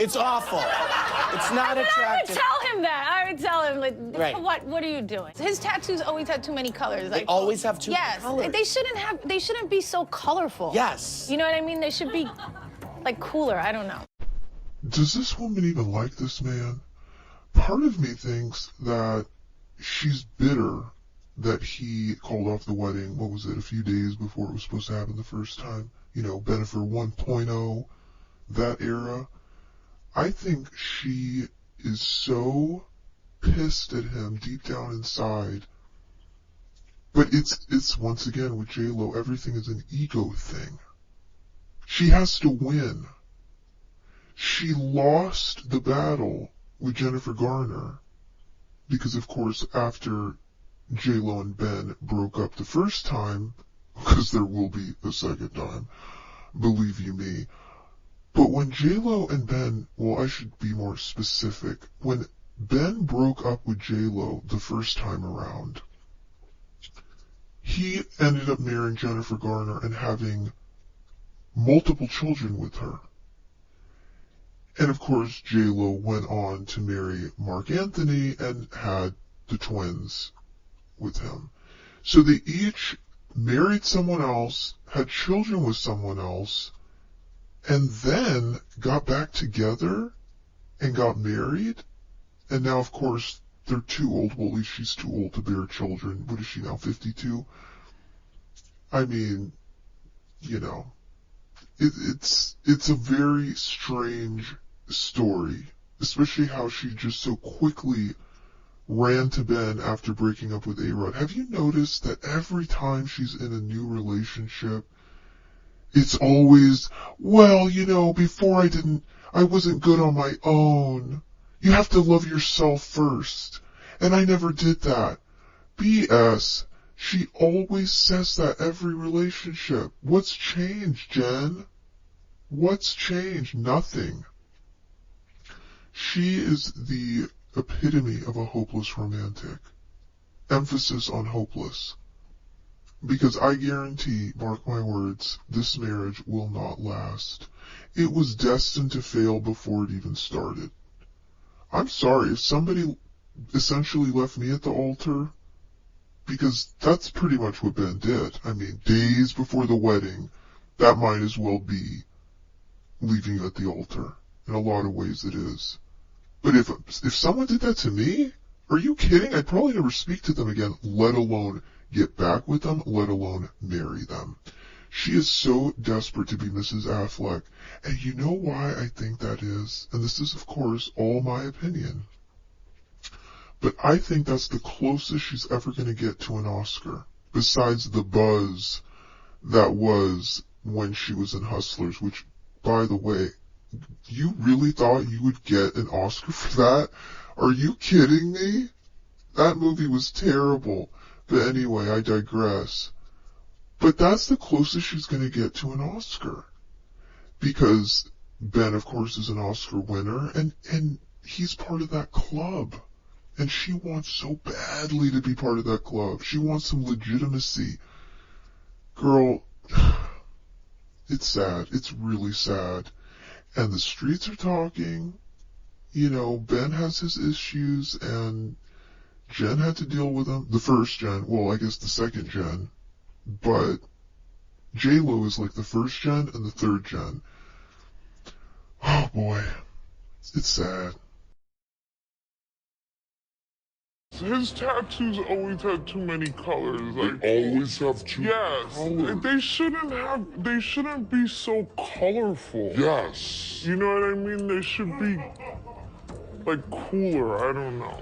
It's awful. It's not attractive. I would tell him that. I would tell him, like, Right. what are you doing? His tattoos always had too many colors. They always have too many yes, colors. they shouldn't be so colorful. Yes. You know what I mean? They should be, like, cooler. I don't know. Does this woman even like this man? Part of me thinks that she's bitter that he called off the wedding, what was it, a few days before it was supposed to happen the first time? You know, Bennifer 1.0, that era. I think she is so pissed at him deep down inside. But it's once again with J-Lo, everything is an ego thing. She has to win. She lost the battle with Jennifer Garner because, of course, after J-Lo and Ben broke up the first time, because there will be a second time, believe you me. But when J-Lo and Ben, well, I should be more specific. When Ben broke up with J-Lo the first time around, he ended up marrying Jennifer Garner and having multiple children with her. And of course, J-Lo went on to marry Mark Anthony and had the twins with him. So they each married someone else, had children with someone else, and then got back together and got married. And now, of course, they're too old. Well, at least she's too old to bear children. What is she now, 52? I mean, you know, it's a very strange story, especially how she just so quickly ran to Ben after breaking up with A-Rod. Have you noticed that every time she's in a new relationship, it's always, well, you know, before I wasn't good on my own. You have to love yourself first. And I never did that. BS. She always says that every relationship. What's changed, Jen? What's changed? Nothing. She is the epitome of a hopeless romantic. Emphasis on hopeless. Because I guarantee, mark my words, this marriage will not last. It was destined to fail before it even started. I'm sorry if somebody essentially left me at the altar, because that's pretty much what Ben did. I mean, days before the wedding, that might as well be leaving you at the altar. In a lot of ways it is. But if someone did that to me, are you kidding? I'd probably never speak to them again, let alone get back with them, let alone marry them. She is so desperate to be Mrs. Affleck. And you know why I think that is? And this is, of course, all my opinion. But I think that's the closest she's ever going to get to an Oscar, besides the buzz that was when she was in Hustlers, which, by the way, you really thought you would get an Oscar for that? Are you kidding me? That movie was terrible. But anyway, I digress. But that's the closest she's going to get to an Oscar. Because Ben, of course, is an Oscar winner, and he's part of that club. And she wants so badly to be part of that club. She wants some legitimacy. Girl, it's sad. It's really sad. And the streets are talking. You know, Ben has his issues, and Jen had to deal with them. The first Jen, well, I guess the second Jen. But J-Lo is like the first gen and the third gen. Oh boy, it's sad. His tattoos always had too many colors. They always have too many colors. They shouldn't be so colorful. Yes. You know what I mean? They should be, like, cooler. I don't know.